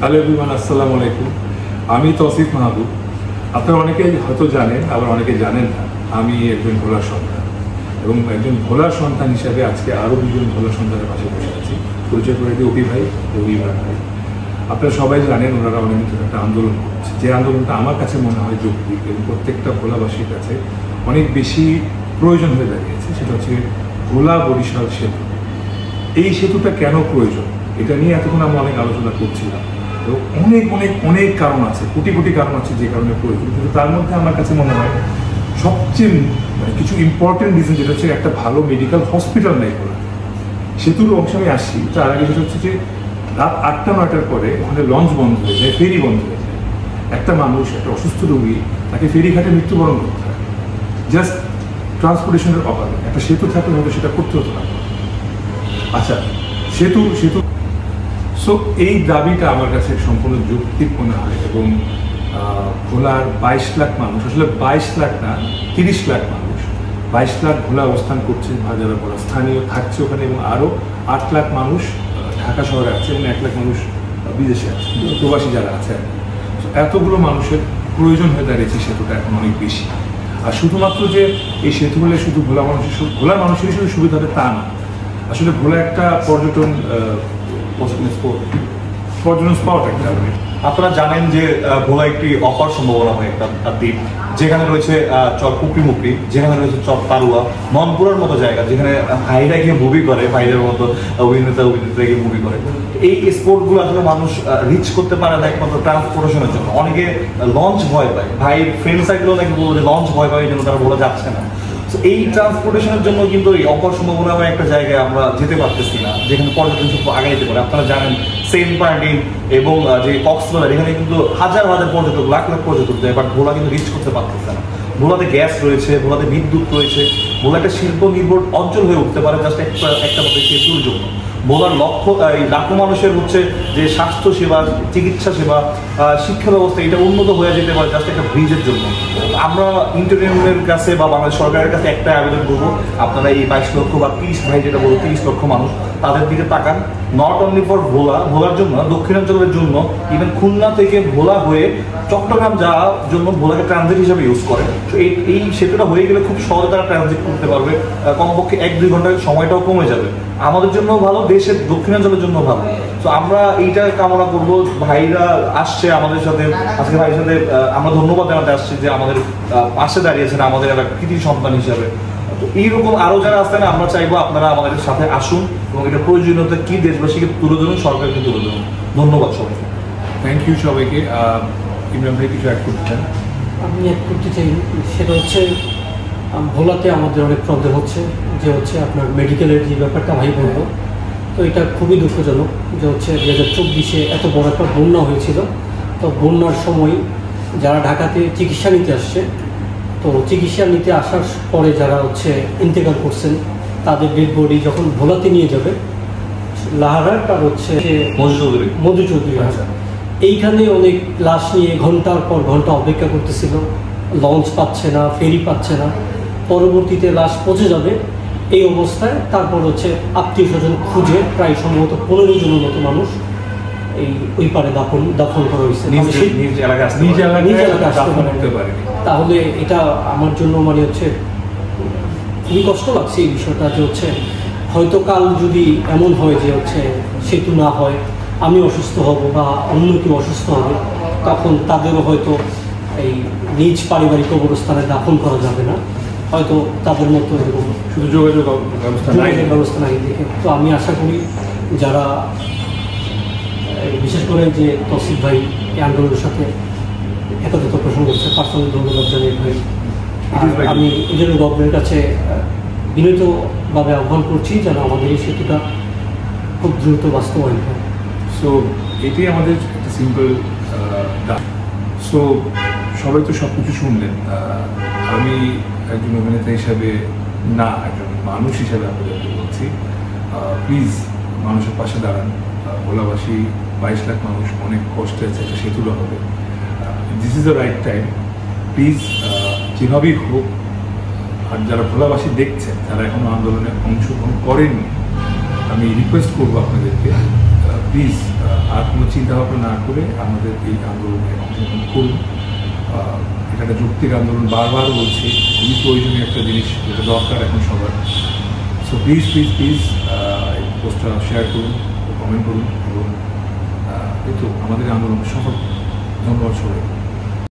Hello everyone, আসসালামু আলাইকুম। আমি তৌসিফ মাহবুব। আপনারা অনেকেই হয়তো জানেন, আবার অনেকে জানেন না। আমি একজন ভোলার সন্তান এবং একজন ভোলার সন্তান হিসাবে আজকে আরও দুজন ভোলার সন্তানের পাশে বসে আছি। পরিচয় করে দিই অপি ভাই এবং ইমরান ভাই। আপনারা সবাই জানেন ওনারা অনেক একটা আন্দোলন করছে, যে আন্দোলনটা আমার কাছে মনে হয় যৌক্তিক এবং প্রত্যেকটা ভোলাবাসীর কাছে অনেক বেশি প্রয়োজন হয়ে দাঁড়িয়েছে। সেটা হচ্ছে ভোলা বরিশাল সেতু। এই সেতুটা কেন প্রয়োজন, এটা নিয়ে এতক্ষণ আমরা অনেক আলোচনা করছিলাম। তো অনেক অনেক অনেক কারণ আছে, কোটি কোটি কারণ আছে যে কারণে প্রয়োজন, কিন্তু তার মধ্যে আমার কাছে মনে হয় সবচেয়ে কিছু ইম্পর্টেন্ট রিজন যেটা হচ্ছে একটা ভালো মেডিকেল হসপিটাল নেই বলা। সেতুর অংশে আমি আসছি, তার আগে সেটা হচ্ছে যে রাত 8টা-9টার পরে ওখানে লঞ্চ বন্ধ হয়ে যায়, ফেরি বন্ধ হয়ে যায়। একটা মানুষ, একটা অসুস্থ রোগী, তাকে ফেরিঘাটে মৃত্যুবরণ করতে হয় জাস্ট ট্রান্সপোর্টেশনের অভাবে। একটা সেতু থাকলে হয়তো সেটা করতে হতো না। আচ্ছা, সেতু সো এই দাবিটা আমার কাছে সম্পূর্ণ যৌক্তিক মনে হয় এবং ভোলার 22 লাখ মানুষ, আসলে 22 লাখ না 30 লাখ মানুষ, 22 লাখ ভোলা অবস্থান করছে, যারা ভোলা স্থানীয় থাকছে ওখানে, এবং আরও 8 লাখ মানুষ ঢাকা শহরে আছে এবং 1 লাখ মানুষ বিদেশে আছে, প্রবাসী যারা আছে। এতগুলো মানুষের প্রয়োজন হয়ে দাঁড়িয়েছে সেতুটা এখন অনেক বেশি। আর শুধুমাত্র যে এই সেতু হলে শুধু ভোলার মানুষেরই শুধু সুবিধা হবে তা না। আসলে ভোলা একটা পর্যটন স্পট একটা। আপনারা জানেন যে ভোলা একটি অপার সম্ভাবনা হয় একটা দ্বীপ, যেখানে রয়েছে চর কুকরি, যেখানে রয়েছে চর তারুয়া, মনপুরের মতো জায়গা, যেখানে ভাইরা গিয়ে মুভি করে, ভাইদের মতো অভিনেতা গিয়ে মুভি করে। এই স্পোর্টগুলো আসলে মানুষ রিচ করতে পারে না একমাত্র ট্রান্সপোর্টেশনের জন্য। অনেকে লঞ্চ ভয় পায়, ভাই ফ্রেন্ড সাইকেলও নাকি বলবো যে লঞ্চ ভয় পায়, এই জন্য তারা ভোলা যাচ্ছে না। এই ট্রান্সপোর্টেশনের জন্য কিন্তু এই অপার সম্ভাবনা একটা জায়গায় আমরা যেতে পারতেছি না, যেখানে পর্যটন শিল্প আগে যেতে পারে। আপনারা জানেন সেন্ট মার্টিন এবং যে কক্সবাজার, এখানে কিন্তু হাজার হাজার পর্যটক, লাখ লাখ পর্যটক যায়, বাট ভোলা কিন্তু রিচ করতে পারতেছে না। ভোলাতে গ্যাস রয়েছে, ভোলাতে বিদ্যুৎ রয়েছে, ভোলা একটা শিল্প নির্ভর অঞ্চল হয়ে উঠতে পারে জাস্ট একটা মতো সেতুর জন্য। ভোলার লাখো মানুষের হচ্ছে যে স্বাস্থ্য সেবা, চিকিৎসা সেবা, শিক্ষা ব্যবস্থা, এটা উন্নত হয়ে যেতে পারে জাস্ট একটা ব্রিজের জন্য। আমরা ইন্টারনেটের কাছে বা বাংলাদেশ সরকারের কাছে একটা আবেদন করবো, আপনারা এই 22 লক্ষ বা 30 ভাই যেটা বলবো 30 লক্ষ মানুষ, তাদের দিকে তাকান। নট অনলি ফর ভোলার জন্য, দক্ষিণাঞ্চলের জন্য, ইভেন খুলনা থেকে ভোলা হয়ে চট্টগ্রাম যাওয়ার জন্য ভোলাকে ট্রানজিট হিসাবে ইউজ করে। তো এই সেতুটা হয়ে গেলে খুব সহজে তারা ট্রানজিট করতে পারবে, কমপক্ষে 1-2 ঘন্টার সময়টাও কমে যাবে। আমাদের জন্য ভালো, দেশের দক্ষিণাঞ্চলের জন্য ভালো। তো আমরা এইটা কামনা করবো। ভাইরা আসছে আমাদের সাথে, আজকে ভাইয়ের সাথে আমরা ধন্যবাদ জানাতে আসছি যে আমাদের পাশে দাঁড়িয়েছেন আমাদের একটা কৃতি সন্তান হিসাবে। তো এইরকম আরও যারা আসতেন, আমরা চাইবো আপনারা আমাদের সাথে আসুন এবং এটা প্রয়োজনীয়তা কি দেশবাসীকে তুলে ধরুন, সরকারকে তুলে ধরুন। ধন্যবাদ সবাইকে। থ্যাংক ইউ সবাইকে। ইমরান ভাই কিছু অ্যাড করতে চান? আমি অ্যাড করতে চাই, সেটা হচ্ছে ভোলাতে আমাদের অনেক প্রবলেম হচ্ছে, যে হচ্ছে আপনার মেডিকেলের যে ব্যাপারটা ভাই বলবো, তো এটা খুবই দুঃখজনক যে হচ্ছে 2024-এ এত বড় একটা বন্যা হয়েছিল। তো বন্যার সময় যারা ঢাকাতে চিকিৎসা নিতে আসছে, তো চিকিৎসা নিতে আসার পরে যারা হচ্ছে ইন্তেকাল করছেন, তাদের ডেড বডি যখন ভোলাতে নিয়ে যাবে, লাহারাট আর হচ্ছে মধু চৌধুরী, এইখানে অনেক লাশ নিয়ে ঘন্টার পর ঘন্টা অপেক্ষা করতেছিল, লঞ্চ পাচ্ছে না, ফেরি পাচ্ছে না। পরবর্তীতে লাশ পচে যাবে এই অবস্থায়, তারপর হচ্ছে আত্মীয় স্বজন খুঁজে প্রায় সম্ভবত 15 জনের মতো মানুষ ওই পারে দাফন করা হয়েছে, নিজ এলাকায় আসতে পারে। তাহলে এটা আমার জন্য হচ্ছে খুবই কষ্ট লাগছে এই বিষয়টা, যে হচ্ছে হয়তো কাল যদি এমন হয় যে হচ্ছে সেতু না হয়, আমি অসুস্থ হব বা অন্য কেউ অসুস্থ হবে, তখন তাদেরও হয়তো এই নিজ পারিবারিক কবরস্থানে দাফন করা যাবে না, হয়তো তাদের মতো এরকম শুধু যোগাযোগ ব্যবস্থা নাই দেখে। তো আমি আশা করি যারা বিশেষ করে যে তৌসিফ ভাই এই আন্দোলনের সাথে একত্রিত পোষণ করছে, পার্সোনাল ধন্যবাদ জানিয়ে ভাই। আমি এই জন্য গভর্নমেন্টের কাছে বিনীতভাবে আহ্বান করছি যেন আমাদের এই সেতুটা খুব দ্রুত বাস্তবায়ন হয়। সো এটাই আমাদের একটা সিম্পল দাবি। সো সবাই তো সব কিছু শুনলেন। আমি একজন অভিনেতা হিসাবে না, একজন মানুষ হিসাবে আপনাদেরকে বলছি, প্লিজ মানুষের পাশে দাঁড়ান। ভোলাবাসী 22 লাখ মানুষ অনেক কষ্টে আছে, একটা সেতুটা হবে। This is the right time. Please যেভাবেই হোক, আর যারা ভোলাবাসী দেখছেন, যারা এখনো আন্দোলনে অংশগ্রহণ করেননি, আমি রিকোয়েস্ট করবো আপনাদেরকে, প্লিজ আর কোনো চিন্তা ভাবনা না করে আমাদের এই আন্দোলনে অংশগ্রহণ করুন। এটা একটা যৌক্তিক আন্দোলন, বারবার বলছি, খুবই প্রয়োজনীয় একটা জিনিস, যেটা দরকার এখন সবার। সো প্লিজ প্লিজ প্লিজ এই পোস্টটা শেয়ার করুন, কমেন্ট করুন এবং এই তো আমাদের আন্দোলন সফল করুন। ধন্যবাদ সবাই।